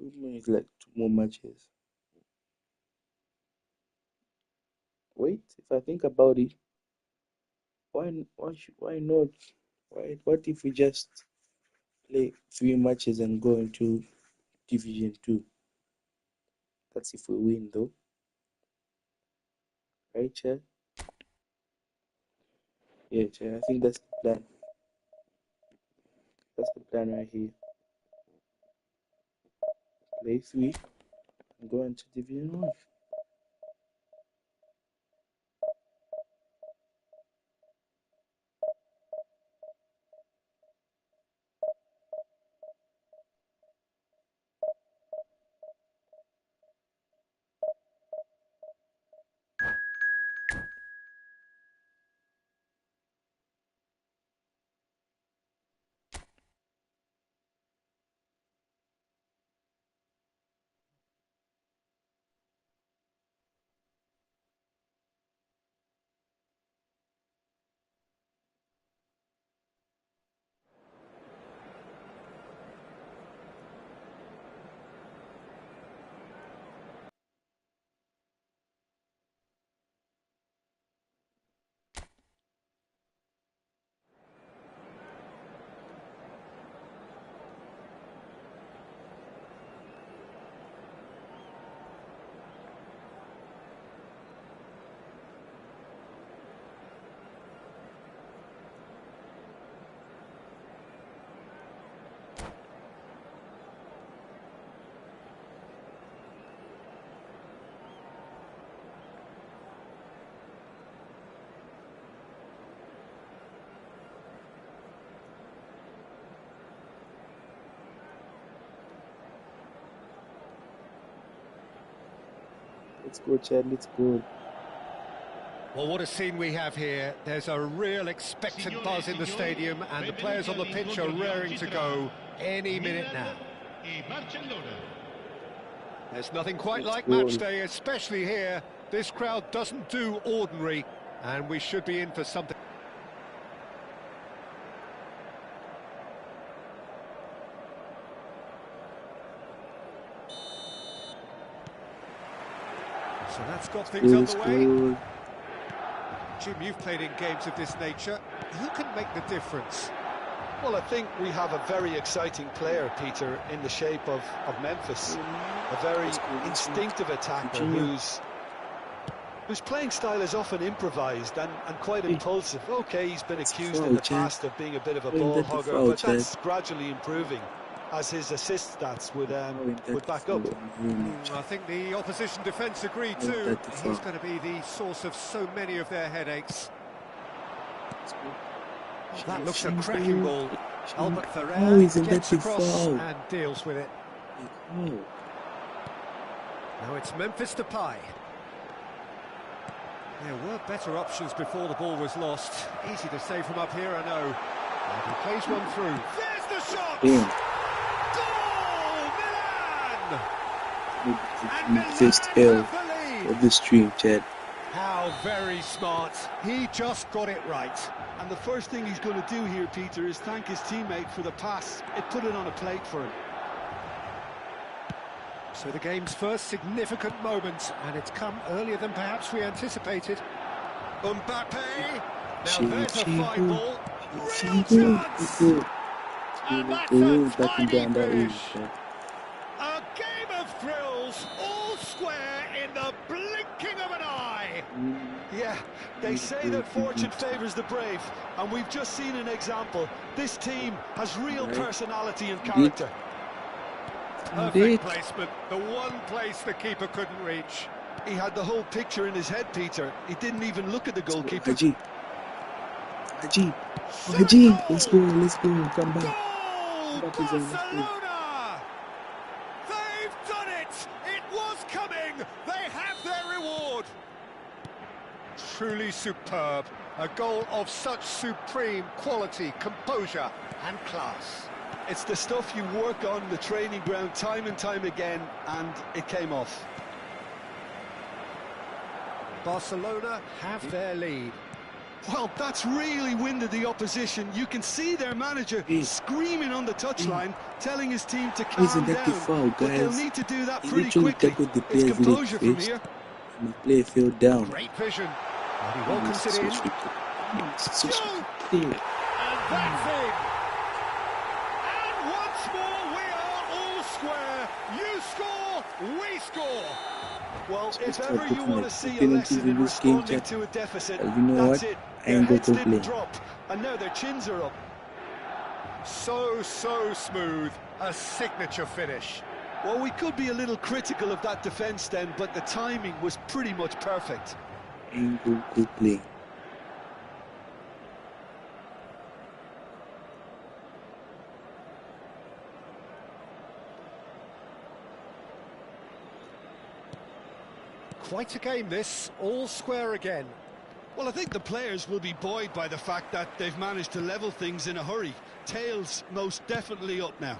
It's like 2 more matches. Wait, if I think about it, why not? What if we just play 3 matches and go into Division 2? That's if we win, though. Right, Chad? Yeah, Chad, I think that's the plan. That's the plan right here. Play 3 and go into Division 1. Let's go, Chad, let's go. Well, what a scene we have here. There's a real expectant buzz in the stadium, and the players on the pitch are raring to go any minute now. There's nothing quite like match day, especially here. This crowd doesn't do ordinary, and we should be in for something. So that's got things underway. Jim, you've played in games of this nature. Who can make the difference? Well, I think we have a very exciting player, Peter, in the shape of Memphis. A very instinctive attacker whose playing style is often improvised and quite impulsive. Okay, he's been accused in the past of being a bit of a ball hugger, but that's gradually improving, as his assist stats would back up. I think the opposition defence agree too. He's going to be the source of so many of their headaches. That looks a cracking ball. Albert Ferrer gets across and deals with it. Now it's Memphis Depay. There were better options before the ball was lost. Easy to say from up here, I know. And he plays one through. There's the shot! First L of the stream, Chad. How very smart. He just got it right. And the first thing he's going to do here, Peter, is thank his teammate for the pass. It put it on a plate for him. So the game's first significant moment, and it's come earlier than perhaps we anticipated. Mbappe. Now there's a fine ball. Real chance. And that's a tiny finish. A game of thrills, all square in the blinking of an eye. Yeah, they say that fortune favours the brave, and we've just seen an example. This team has real personality and character. Perfect placement, the one place the keeper couldn't reach. He had the whole picture in his head, Peter. He didn't even look at the goalkeeper. Haji, let's go, come back. Barcelona! They've done it! It was coming! They have their reward! Truly superb. A goal of such supreme quality, composure and class. It's the stuff you work on the training ground time and time again, and it came off. Barcelona have their lead. Well, that's really winded the opposition. You can see their manager screaming on the touchline, telling his team to calm Isn't that the down. foul, But they'll guys? need to do that He pretty literally quickly. tackled the It's player's leg composure from first, here. and the player fell down. Great vision. And he welcomes it So in. stupid. So Shoot! stupid. And that's in. And once more we are all square. You score, we score. Well, So if start ever you looking want to at the see a penalties lesson in in this game, responding chat. to a deficit, You know that's what? it. I Their ain't gonna heads didn't complain. drop, and now their chins are up. So smooth. A signature finish. Well, we could be a little critical of that defence then, but the timing was pretty much perfect. Ain't gonna complain. Quite a game this, all square again. Well, I think the players will be buoyed by the fact that they've managed to level things in a hurry. Tails most definitely up now.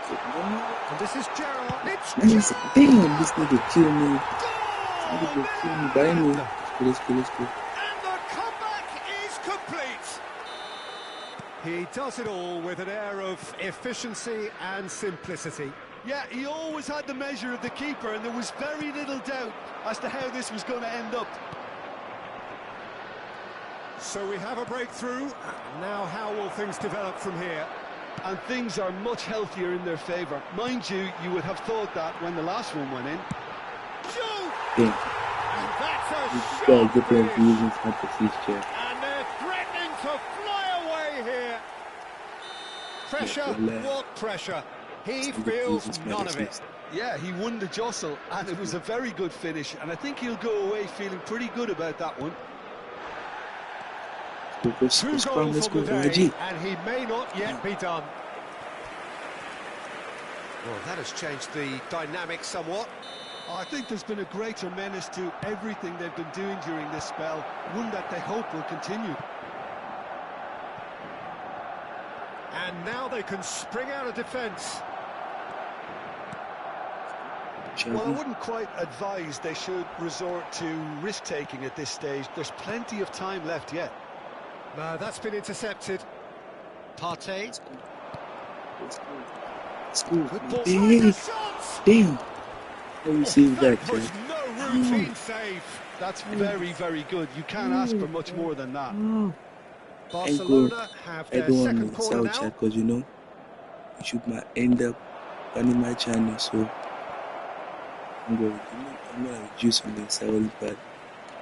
And this is Gerrard. It's Nice. Gerrard! Damn, this nigga kill me. This Goal! nigga kill me. But anyway, let's go. And the comeback is complete. He does it all with an air of efficiency and simplicity. Yeah, he always had the measure of the keeper, and there was very little doubt as to how this was going to end up. So we have a breakthrough. Now how will things develop from here? And things are much healthier in their favour. Mind you, you would have thought that when the last one went in. Shoot! Damn. And that's a This shot guy different finish. reasons not to see chair. And they're threatening to fly away here. Pressure, what pressure? He feels none of it. Yeah, he won the jostle, and it was a very good finish, and I think he'll go away feeling pretty good about that one. Two goals on the day, and he may not yet be done. Well, that has changed the dynamic somewhat. I think there's been a greater menace to everything they've been doing during this spell, one that they hope will continue. And now they can spring out of defence. Well, I wouldn't quite advise they should resort to risk-taking at this stage. There's plenty of time left yet. No, that's been intercepted. Partey. Let's go. Good ball. Damn. Shots! Damn. How you see that, That was Jack? no routine save. That's very, very good. You can't ask for much more than that. Barcelona have I their don't second want to corner miss out, now. chat, because you know, you should might end up banning my channel, so I'm gonna reduce on the salary, but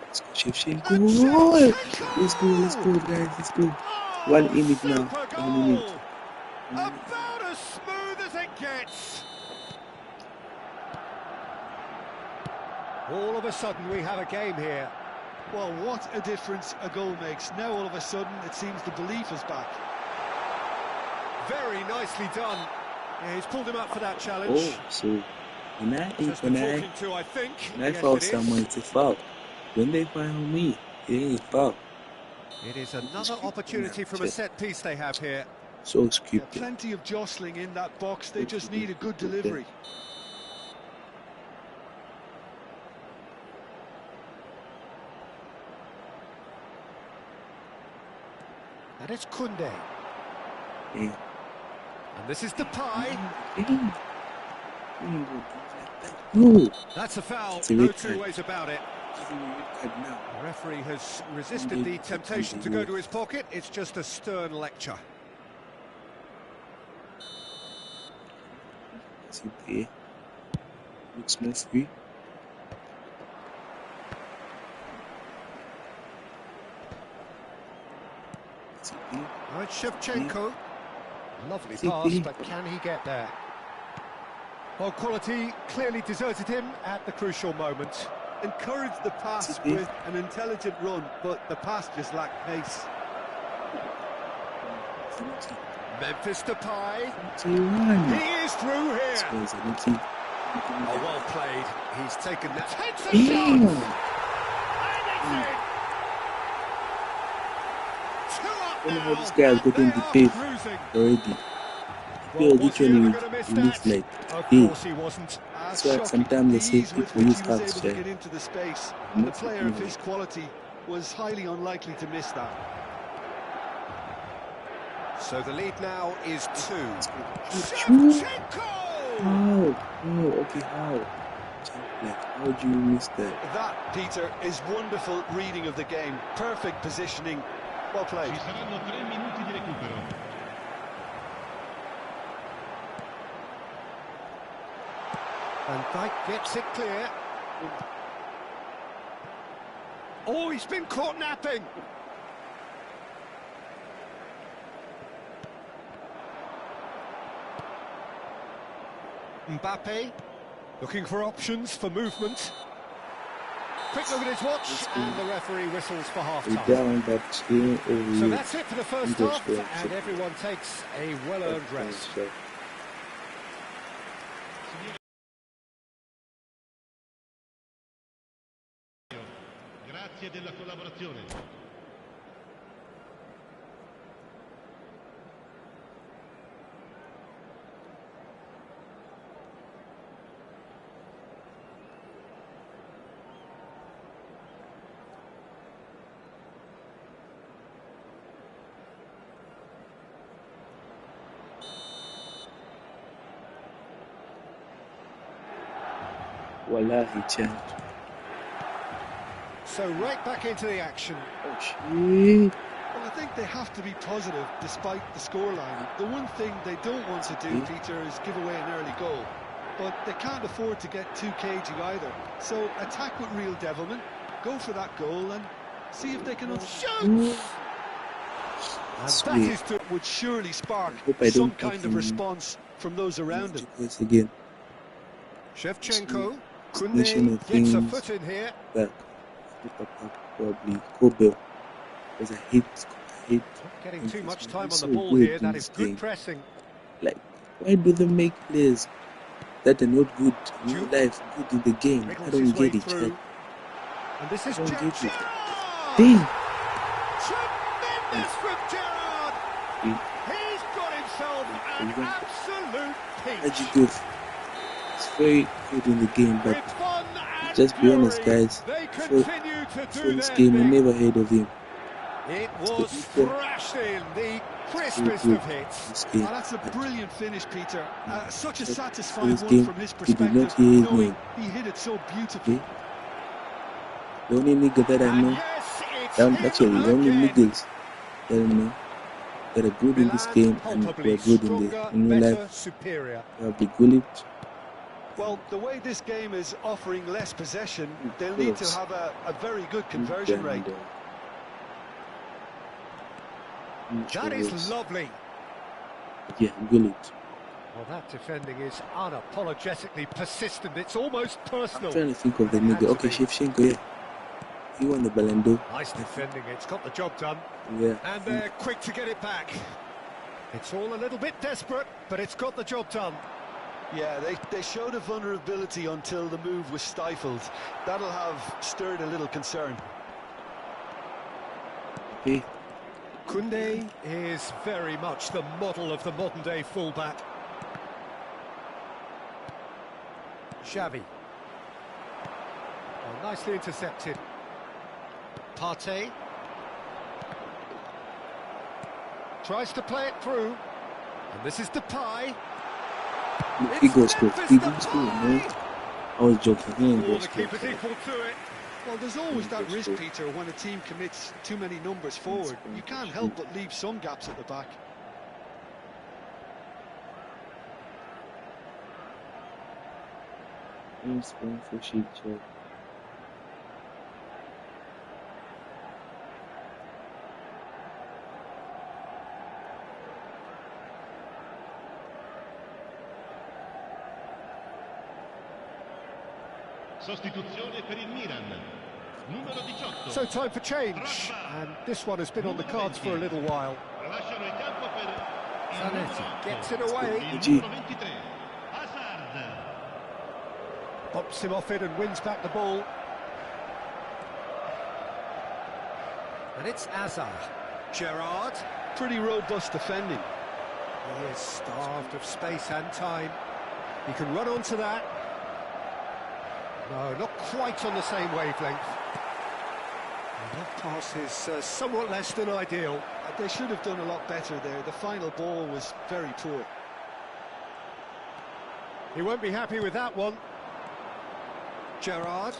let's go, Chef. Goal! Let's go, guys, let's go. 1 minute now. Super 1 minute. goal. About as smooth as it gets. All of a sudden we have a game here. Well, what a difference a goal makes. Now all of a sudden it seems the belief is back. Very nicely done. Yeah, he's pulled him up for that challenge. Oh, so when I Just been talking to, I think. Yes, foul it is. someone, it's a foul. When they foul me, it ain't a foul. It is another opportunity from a set piece they have here. So Yeah, stupid. plenty of jostling in that box. They just need a good delivery. And it's Koundé. Yeah. And this is Depay. No. That's a foul. It's a No red two card. ways about it. Now. The referee has resisted the temptation to go to his pocket. It's just a stern lecture. Okay. Looks more free. Now it's Shevchenko. Lovely See, pass, see. but can he get there? Well, quality clearly deserted him at the crucial moment. Encouraged the pass See. with an intelligent run, but the pass just lacked pace. Memphis Depay. Damn. He is through here. Oh, well played. He's taken that. Takes a shot. And it's in. How this guy has gotten the pace already. Well, was he literally ever gonna miss looks that? like Of hey. course he wasn't. So sometimes they say Ease with people which use he was halves, able to right? get into the space. I'm And a not player saying of his quality was highly unlikely to miss that. So the lead now is 2. Shevchenko! How? Oh, okay, how? Like, how do you miss that? That, Peter, is wonderful reading of the game. Perfect positioning. Well played. Ci saranno 3 minuti di recupero. And Dijk gets it clear. Oh, he's been caught napping. Mbappe, looking for options for movement. Quick look at his watch, and the referee whistles for half-time. So that's it for the first half, and everyone takes a well-earned rest. Grazie della collaborazione. Wallahi, chant. So right back into the action. Oh, shit. Well, I think they have to be positive despite the scoreline. The one thing they don't want to do, Peter, is give away an early goal. But they can't afford to get too cagey either. So attack with real devilment, go for that goal and see if they can shoot! And that would surely spark some kind of response from those around him. Again. Shevchenko, Koundé gets a foot in here. Back. Probably Kobel. There's a hit. Not getting too much time on the ball here. That is good pressing. Like, why do they make players that are not good in real life good in the game? I don't get it. And this is Gerrard. Dang. Tremendous from Gerrard. He's got himself an absolute peach. It's very good in the game, but just be honest, guys. Before this game, I never heard of him. It was thrashed in, the crispest of hits. Oh, that's a brilliant finish, Peter. Such a satisfying one from his perspective, knowing he hit it so beautifully. The only nigga that I know, actually the only niggas that I know that are good in this game and who are good in real life, they'll be bullied. Well, the way this game is offering less possession, they'll need to have a very good conversion rate. That is lovely. Yeah, bullied. Well, that defending is unapologetically persistent. It's almost personal. I'm trying to think of the nigga. Okay, Shevchenko, yeah. He won the Ballon d'Or. Nice defending. It's got the job done. Yeah. And they're quick to get it back. It's all a little bit desperate, but it's got the job done. Yeah, they showed a vulnerability until the move was stifled. That'll have stirred a little concern. Okay. Koundé is very much the model of the modern-day fullback. Xavi. Oh, nicely intercepted. Partey. Tries to play it through. And this is Depay. He goes good. He goes good, man. I was joking. He ain't goes The keeper's equal to it. Well, there's always that risk, Peter, when a team commits too many numbers forward. You can't help but leave some gaps at the back. He's going for shit job. Sostituzione per il Milan. Numero 18. So time for change. And this one has been on the cards for a little while. Lasciano il campo per Zanetti gets it away. il numero 23. Hazard. Pops him off it and wins back the ball. And it's Hazard. Gerrard. Pretty robust defending. He is starved of space and time. He can run onto that. No, not quite on the same wavelength. And That pass is somewhat less than ideal. They should have done a lot better there. The final ball was very poor. He won't be happy with that one. Gerrard.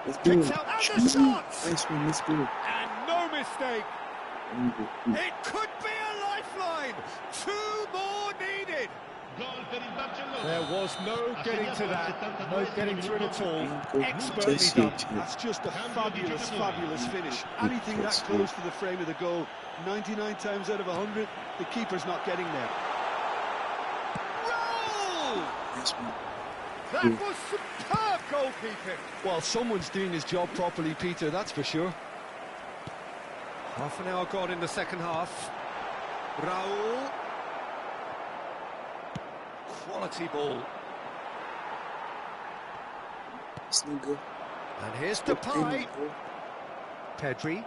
Let's go. Kicks out and the shot! Nice one, let's go. And no mistake. It could be a lifeline. 2 more needed. Gol per il Barcellona. There was no getting to that. No getting to it at all. Expertly Just done. That's just a fabulous, fabulous finish. Anything that close to the frame of the goal, 99 times out of 100, the keeper's not getting there. Roll! Nice one. That was superb goalkeeping. Well, someone's doing his job properly, Peter, that's for sure. Half an hour gone in the second half. Raul. Quality ball. It's no good. And here's Depay. Pedri.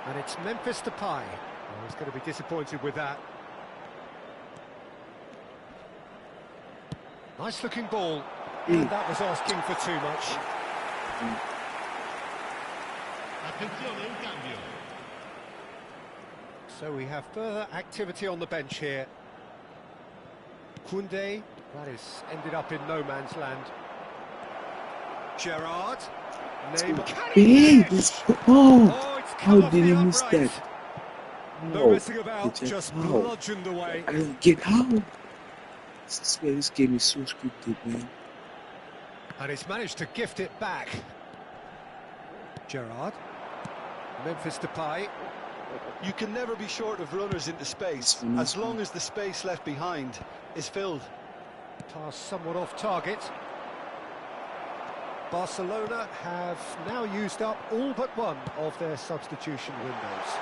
And it's Memphis Depay. Oh, he's going to be disappointed with that. Nice looking ball. And that was asking for too much. Attenzione, un cambio. So we have further activity on the bench here. Koundé, that is ended up in no man's land. Gerrard. Neymar. Can he finish? Oh, it's How come off did the he miss upright. that? No messing about, Reject. just How? bludgeoned away. I don't get how. I swear this game is so scripted, man. And he's managed to gift it back. Gerrard. Memphis Depay. You can never be short of runners into space, as long as the space left behind is filled. Pass somewhat off target. Barcelona have now used up all but one of their substitution windows.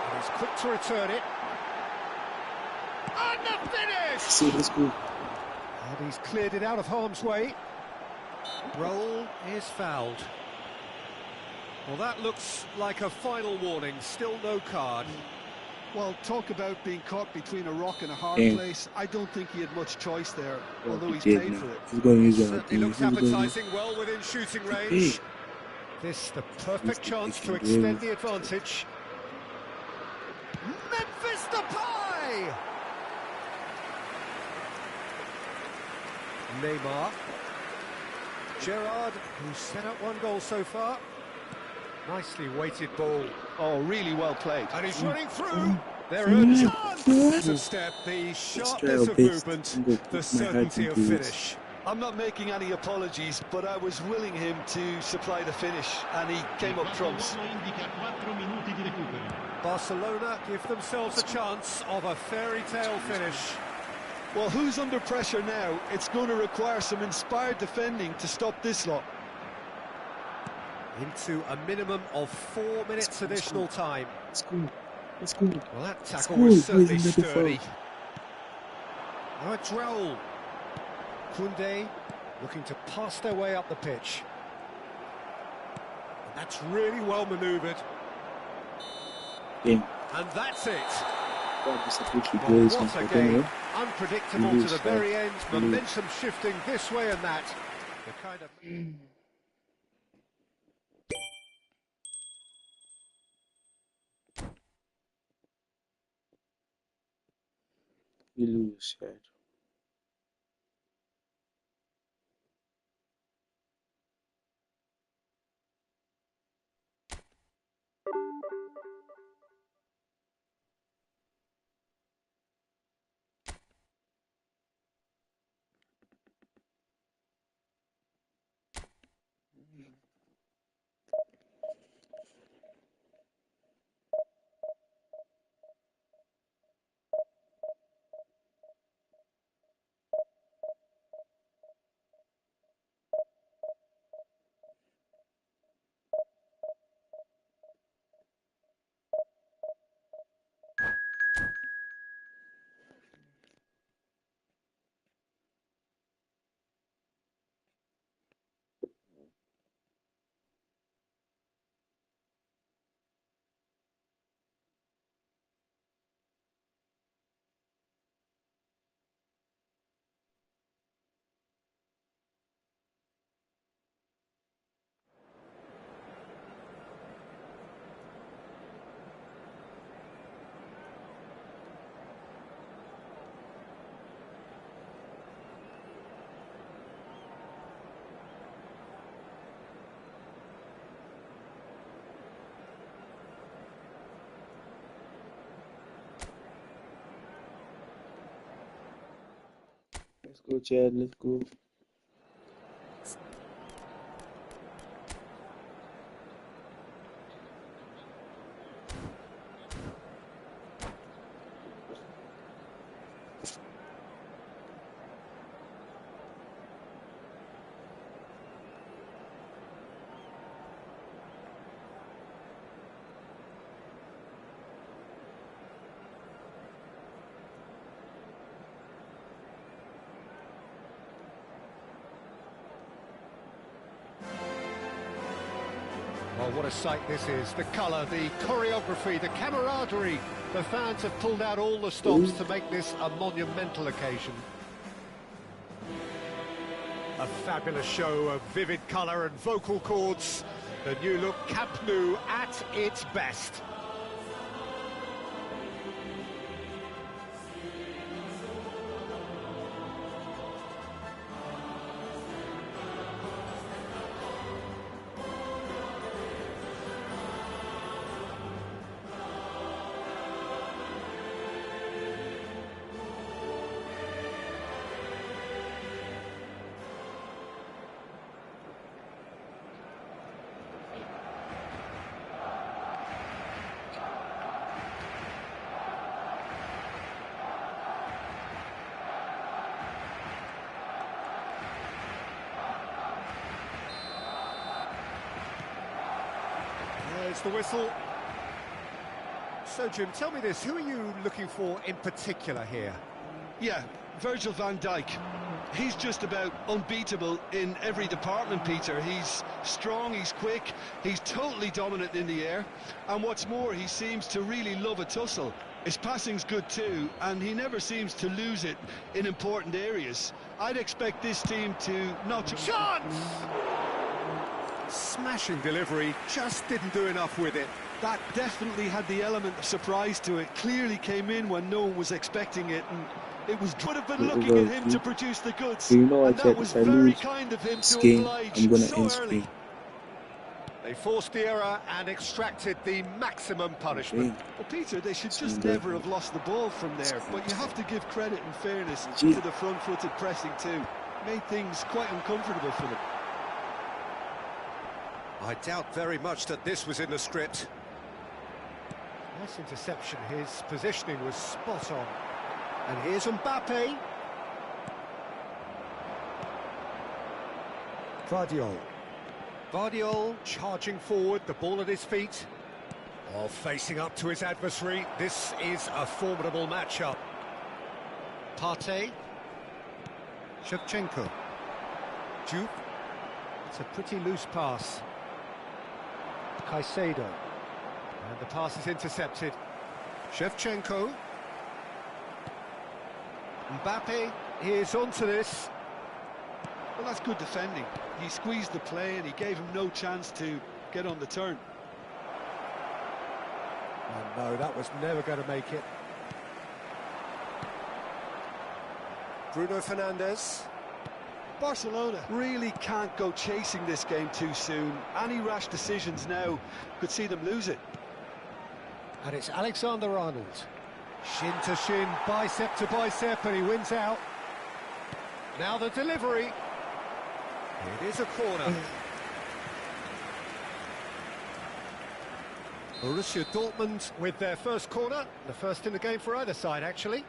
And he's quick to return it. And the finish! See, let's go. And he's cleared it out of harm's way. Raul is fouled. Well, that looks like a final warning. Still no card. Well, talk about being caught between a rock and a hard place. I don't think he had much choice there, although he's paid for it. He's going to use that. Certainly looks appetizing, well within shooting range. This the perfect chance to extend the advantage. Memphis Depay! Neymar. Gerrard, who's set up one goal so far. Nicely weighted ball. Oh, really well played. And he's running through. There is a step, the sharpness of movement, the certainty of finish. I'm not making any apologies, but I was willing him to supply the finish, and he came up trumps. Barcelona give themselves a chance of a fairy tale finish. Well, who's under pressure now? It's going to require some inspired defending to stop this lot. Into a minimum of 4 minutes additional time. Let's go. Let's go. Well, that tackle was certainly sturdy. Now it's Raul. Koundé looking to pass their way up the pitch. And that's really well manoeuvred. Yeah. And that's it. Well, what a game. Unpredictable to the very end. Momentum shifting this way and that. The kind of... We lose, right? go, Chad. Let's go. Well, what a sight this is. The colour, the choreography, the camaraderie. The fans have pulled out all the stops to make this a monumental occasion. A fabulous show of vivid colour and vocal cords. The new look Camp Nou at its best. There's the whistle. So, Jim, tell me this, who are you looking for in particular here? Yeah, Virgil van Dijk. He's just about unbeatable in every department, Peter. He's strong, he's quick, he's totally dominant in the air. And what's more, he seems to really love a tussle. His passing's good too, and he never seems to lose it in important areas. I'd expect this team to not... Chance! Smashing delivery, just didn't do enough with it. That definitely had the element of surprise to it. Clearly came in when no one was expecting it, and it would have been looking at him to produce the goods. So you know what, and that was very kind of him this to game, oblige I'm gonna so end early. screen. They forced the error and extracted the maximum punishment. Well, Peter, they should just never have lost the ball from there, but you have to give credit and fairness to the front-footed pressing too. Made things quite uncomfortable for them. I doubt very much that this was in the script. Nice interception, his positioning was spot on. And here's Mbappe. Vardiol charging forward, the ball at his feet. While facing up to his adversary, this is a formidable matchup. Partey. Shevchenko. Juve. It's a pretty loose pass. Caicedo. And the pass is intercepted. Shevchenko. Mbappe is onto this. Well, that's good defending. He squeezed the play and he gave him no chance to get on the turn. Oh no, that was never going to make it. Bruno Fernandes. Barcelona really can't go chasing this game too soon. Any rash decisions now could see them lose it. And it's Alexander-Arnold. Shin to shin, bicep to bicep, and he wins out. Now the delivery. It is a corner. Borussia Dortmund with their first corner. The first in the game for either side, actually.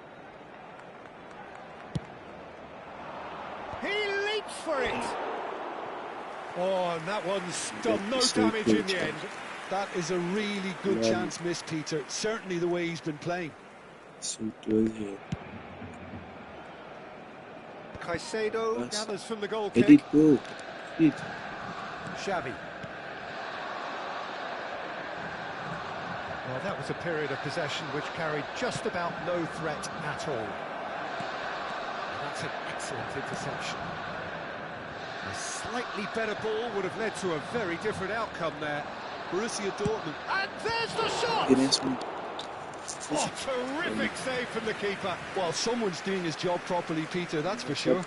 He leaps for it. Oh, and that one's done no damage in the end. That is a really good chance missed, Peter. Certainly the way he's been playing. So it was here. Caicedo gathers from the goal kick. Let it go. Xavi. Well, that was a period of possession which carried just about no threat at all. That's an excellent interception. A slightly better ball would have led to a very different outcome there. Borussia Dortmund. And there's the shot! Oh, terrific save from the keeper. Well, someone's doing his job properly, Peter, that's for sure.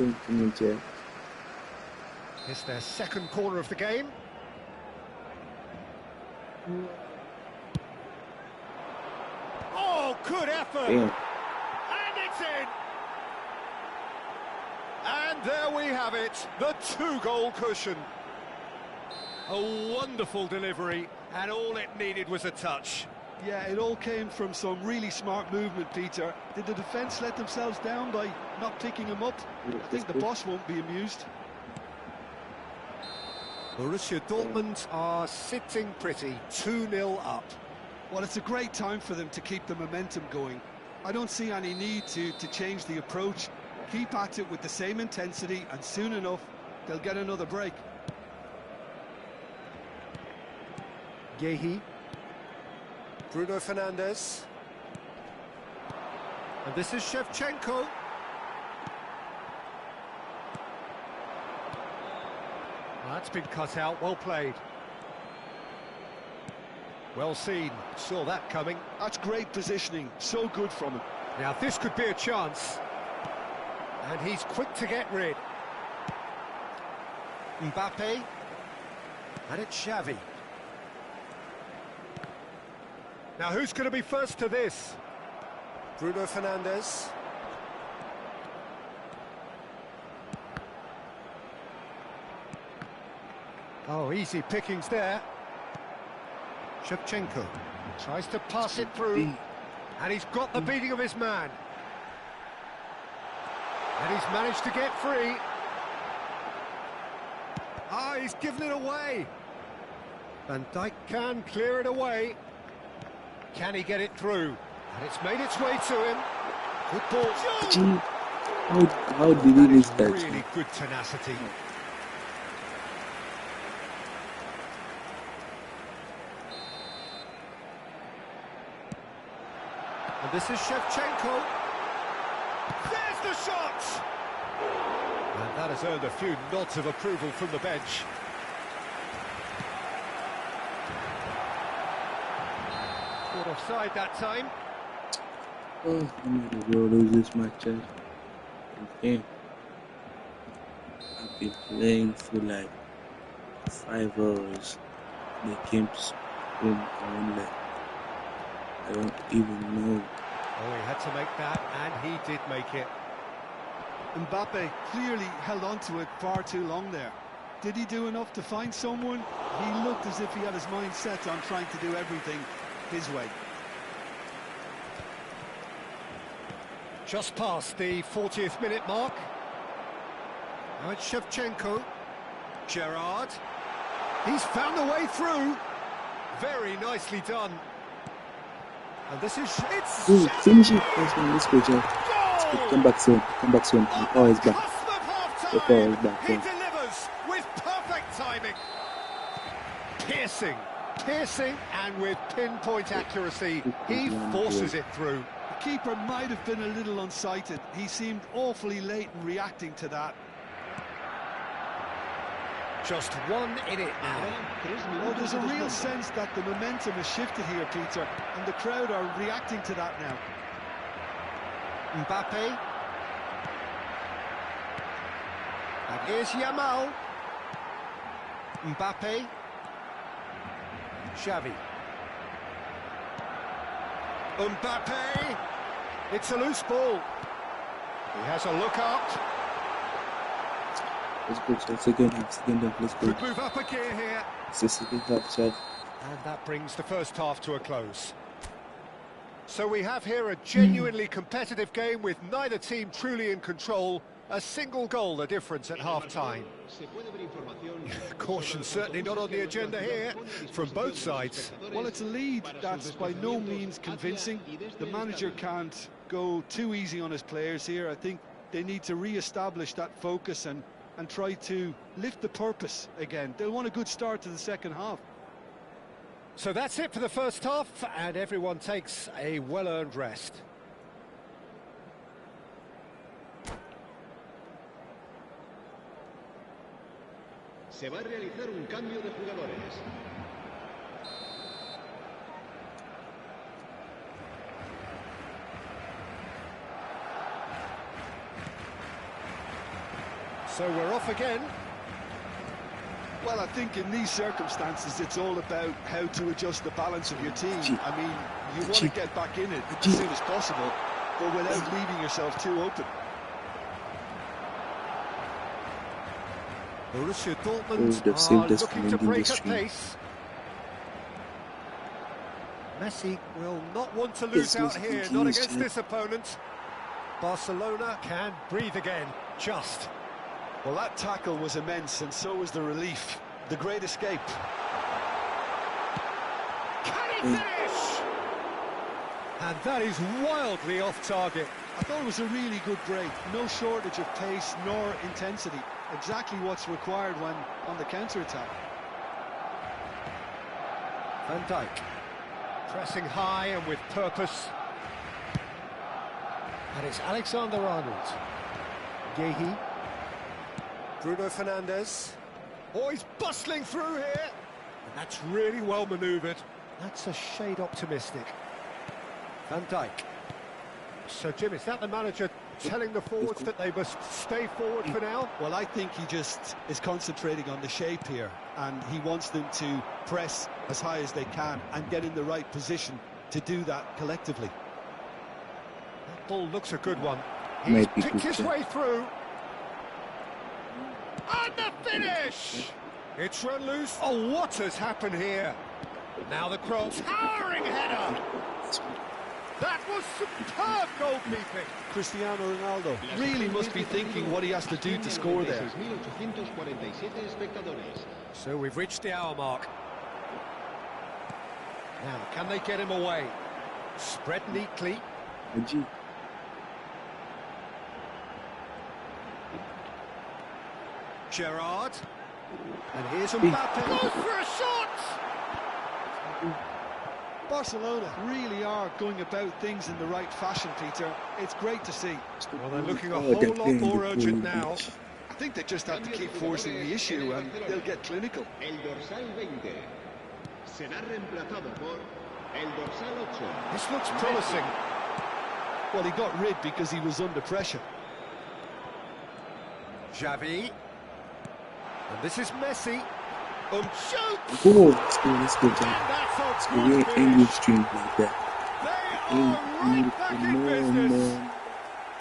It's their second corner of the game. Oh, good effort! Yeah. And it's in! There we have it, the two-goal cushion. A wonderful delivery, and all it needed was a touch. Yeah, it all came from some really smart movement, Peter. Did the defence let themselves down by not picking him up? I think the boss won't be amused. Borussia Dortmund are sitting pretty, 2-0 up. Well, it's a great time for them to keep the momentum going. I don't see any need to change the approach. Keep at it with the same intensity, and soon enough, they'll get another break. Gehi. Bruno Fernandes. And this is Shevchenko. That's been cut out, well played. Well seen, saw that coming. That's great positioning, so good from him. Now this could be a chance. And he's quick to get rid. Mbappe. And it's Xavi. Now who's going to be first to this? Bruno Fernandes. Oh, easy pickings there. Shevchenko tries to pass it through. And he's got the beating of his man. And he's managed to get free. Ah, he's given it away. Van Dijk can clear it away. Can he get it through? And it's made its way to him. Good ball. Gee, how did he miss that? Really good tenacity. And this is Shevchenko. There's the shot! And that has earned a few nods of approval from the bench. Caught offside that time. Oh, I'm gonna go lose this match. Okay. I've been playing for like 5 hours. They came to home and like, I don't even know. Oh, he had to make that, and he did make it. Mbappe clearly held on to it far too long there. Did he do enough to find someone? He looked as if he had his mind set on trying to do everything his way. Just past the 40th minute mark. Now it's Shevchenko. Gerrard. He's found a way through. Very nicely done. And this is... It's... Ooh, finish it. Let's go, Jeff. Come back soon. Come back soon. The power is back. The power is back. He delivers with perfect timing. Piercing, and with pinpoint accuracy, he forces it through. The keeper might have been a little unsighted. He seemed awfully late in reacting to that. Just one in it now. Well, there's a real sense that the momentum has shifted here, Peter, and the crowd are reacting to that now. Mbappe. And here's Yamal. Mbappe. Xavi. Mbappe. It's a loose ball. He has a look out. Let's go, Jeff. Second half, let's go. Could move up a gear here. It's the second half, Jeff. And that brings the first half to a close. So we have here a genuinely competitive game with neither team truly in control. A single goal the difference at half-time. Caution certainly not on the agenda here from both sides. Well, it's a lead that's by no means convincing. The manager can't go too easy on his players here. I think they need to re-establish that focus and try to lift the purpose again. They'll want a good start to the second half. So that's it for the first half, and everyone takes a well-earned rest. Se va a realizar un cambio de jugadores. So we're off again. Well, I think in these circumstances, it's all about how to adjust the balance of your team. I mean, you want to get back in it as soon as possible, but without leaving yourself too open. Borussia Dortmund they've saved are us looking from to ending break the at stream. pace. Messi will not want to Yes, lose out Messi here, not continues, against Chad. this opponent. Barcelona can breathe again, just. Well, that tackle was immense, and so was the relief. The great escape. Can he finish? And that is wildly off target. I thought it was a really good break. No shortage of pace nor intensity. Exactly what's required when on the counter-attack. Van Dijk, pressing high and with purpose. And it's Alexander-Arnold. Yehi. Bruno Fernandes. Oh, he's bustling through here. And that's really well manoeuvred. That's a shade optimistic. Van Dijk. So, Jim, is that the manager telling the forwards that they must stay forward for now? Well, I think he just is concentrating on the shape here, and he wants them to press as high as they can and get in the right position to do that collectively. That ball looks a good one. He's Might be picked good, his yeah. way through. And the finish! It's run loose. Oh, what has happened here? Now the cross, towering header. That was superb goalkeeping. Cristiano Ronaldo really must be thinking what he has to do to score there. So we've reached the hour mark. Now, can they get him away? Spread neatly. Aji. Gerrard. And here's Mbappe. Goes for a shot! Barcelona really are going about things in the right fashion, Peter. It's great to see. Well, they're looking a Oh, whole they're lot playing more the urgent full now. pitch. I think they just have to keep forcing the issue and they'll get clinical. El dorsal 20 será reemplazado por el dorsal 8. This looks promising. Well, he got rid because he was under pressure. Xavi. And this is Messi. Shoots! Oh, let's go, And Jack. that's a We good ain't English finish. stream like that. They are right back in business.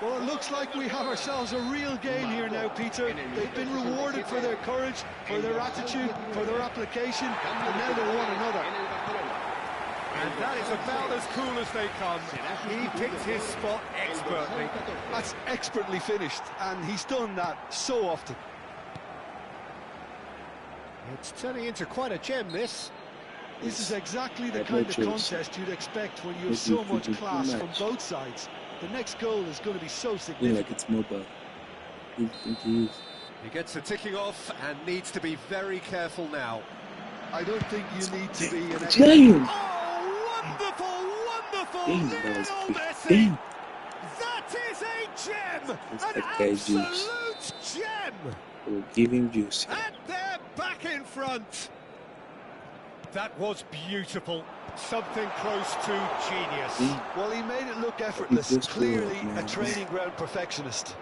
Well, it looks like we have ourselves a real game here now, Peter. They've been rewarded for their courage, for their attitude, for their application, and now they want another. And that is about as cool as they come. He picked his spot expertly. That's expertly finished, and he's done that so often. It's turning into quite a gem, this. This is exactly the Had kind no of choice. contest you'd expect when you have But so we much did too class from much. both sides. The next goal is going to be so Feel significant. like it's mobile. You think he is? He gets the ticking off and needs to be very careful now. I don't think you need to be an expert. Giant! Oh, wonderful, wonderful! Damn, that was Lionel quick. Messi! Damn! That is a gem! That's An that guy juice. absolute gem! We'll give him juice. And they're back in front. That was beautiful. Something close to genius. Damn. Well, he made it look effortless. just Clearly scored, a man. training ground perfectionist.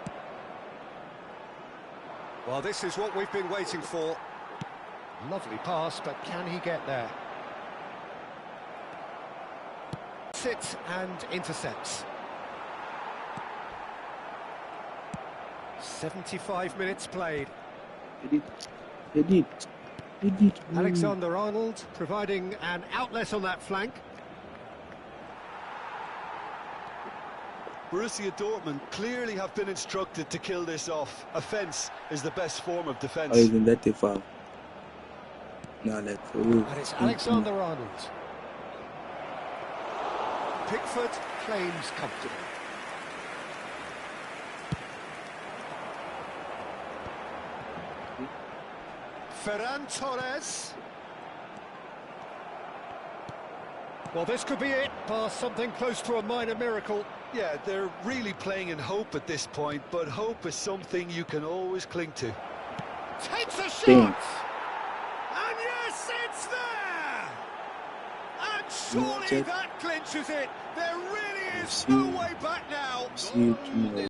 Well, this is what we've been waiting for. Lovely pass, but can he get there? Sits and intercepts. 75 minutes played. He did. Alexander-Arnold providing an outlet on that flank. Borussia Dortmund clearly have been instructed to kill this off. Offence is the best form of defence. Or even that they foul. No, like for real. And it's Alexander-Arnold. Pickford claims comfortable. Ferran Torres. Well, this could be it, past something close to a minor miracle. Yeah, they're really playing in hope at this point, but hope is something you can always cling to. Takes a shot! Damn. And yes, it's there! And surely Check. that clinches it. There really is See no you. way back now. See you tomorrow.